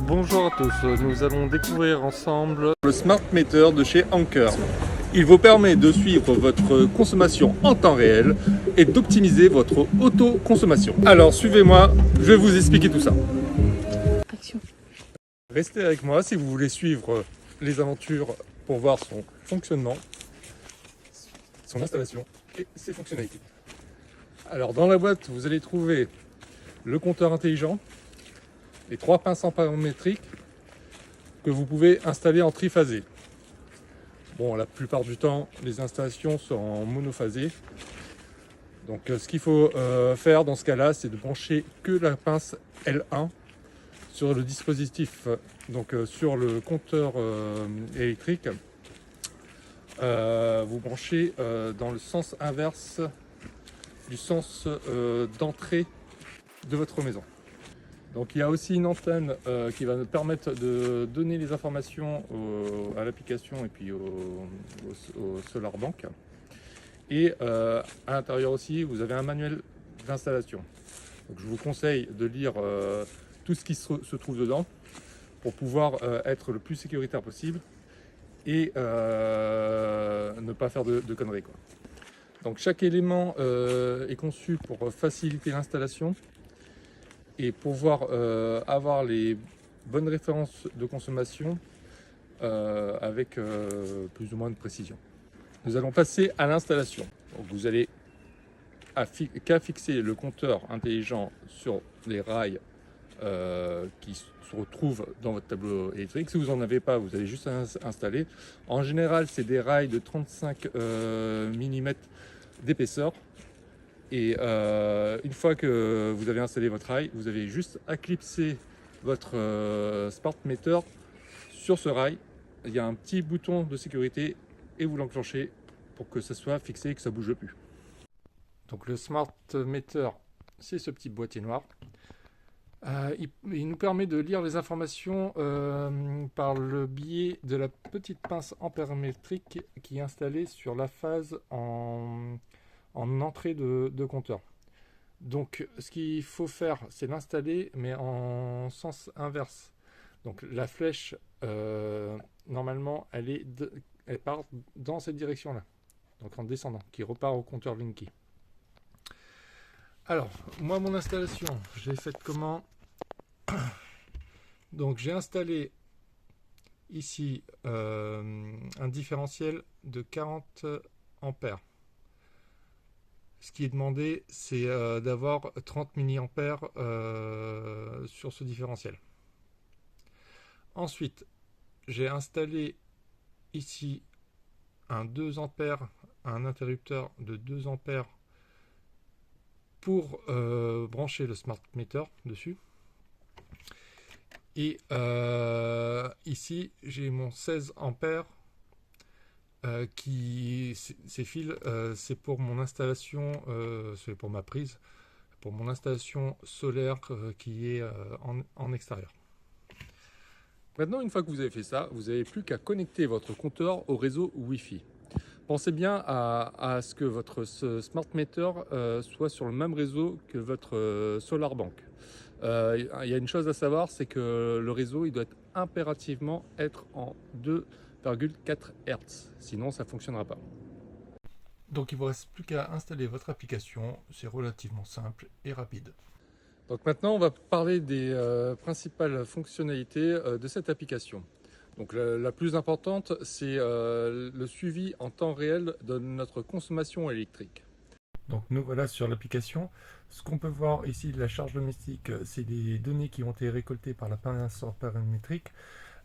Bonjour à tous, nous allons découvrir ensemble le Smart Meter de chez Anker. Il vous permet de suivre votre consommation en temps réel et d'optimiser votre autoconsommation. Alors suivez-moi, je vais vous expliquer tout ça. Action. Restez avec moi si vous voulez suivre les aventures pour voir son fonctionnement, son installation et ses fonctionnalités. Alors dans la boîte, vous allez trouver le compteur intelligent, les 3 pinces ampérométriques que vous pouvez installer en triphasé. Bon, la plupart du temps, les installations sont en monophasé. Donc ce qu'il faut faire dans ce cas-là, c'est de brancher que la pince L1 sur le dispositif, donc sur le compteur électrique. Vous branchez dans le sens inverse du sens d'entrée de votre maison. Donc il y a aussi une antenne qui va nous permettre de donner les informations à l'application et puis au Solar Bank. Et à l'intérieur aussi, vous avez un manuel d'installation. Donc je vous conseille de lire tout ce qui se trouve dedans pour pouvoir être le plus sécuritaire possible et ne pas faire de conneries, quoi. Donc chaque élément est conçu pour faciliter l'installation et pouvoir avoir les bonnes références de consommation avec plus ou moins de précision. Nous allons passer à l'installation. Donc vous allez qu'à fixer le compteur intelligent sur les rails qui se retrouvent dans votre tableau électrique. Si vous n'en avez pas, vous allez juste installer. En général, c'est des rails de 35 mm d'épaisseur. Et une fois que vous avez installé votre rail, vous avez juste à clipser votre Smart Meter sur ce rail. Il y a un petit bouton de sécurité et vous l'enclenchez pour que ça soit fixé et que ça ne bouge plus. Donc le Smart Meter, c'est ce petit boîtier noir. Il nous permet de lire les informations par le biais de la petite pince ampérométrique qui est installée sur la phase en entrée de compteur. Donc ce qu'il faut faire, c'est l'installer mais en sens inverse. Donc la flèche normalement elle part dans cette direction là, donc en descendant, qui repart au compteur Linky. Alors moi, mon installation, je l'ai faite comment? Donc j'ai installé ici un différentiel de 40 ampères. Ce qui est demandé, c'est d'avoir 30 mA sur ce différentiel. Ensuite, j'ai installé ici un 2 ampères, un interrupteur de 2 ampères pour brancher le Smart Meter dessus. Et ici, j'ai mon 16 ampères. Ces fils, c'est pour mon installation, c'est pour ma prise, pour mon installation solaire qui est en extérieur. Maintenant, une fois que vous avez fait ça, vous n'avez plus qu'à connecter votre compteur au réseau Wi-Fi. Pensez bien à ce que votre Smart Meter soit sur le même réseau que votre Solar Bank. Il y a une chose à savoir, c'est que le réseau il doit impérativement être en 2,4 Hz, sinon ça ne fonctionnera pas. Donc il ne vous reste plus qu'à installer votre application, c'est relativement simple et rapide. Donc maintenant on va parler des principales fonctionnalités de cette application. Donc la plus importante, c'est le suivi en temps réel de notre consommation électrique. Donc nous voilà sur l'application. Ce qu'on peut voir ici de la charge domestique, c'est des données qui ont été récoltées par la pince ampérométrique.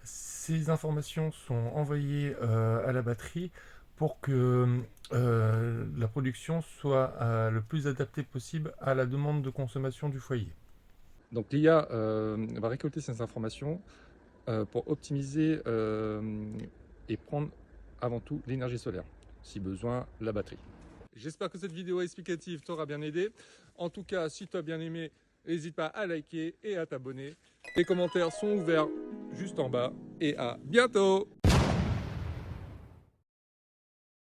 Ces informations sont envoyées à la batterie pour que la production soit le plus adaptée possible à la demande de consommation du foyer. Donc l'IA va récolter ces informations pour optimiser et prendre avant tout l'énergie solaire, si besoin la batterie. J'espère que cette vidéo explicative t'aura bien aidé. En tout cas, si tu as bien aimé, n'hésite pas à liker et à t'abonner. Les commentaires sont ouverts juste en bas et à bientôt!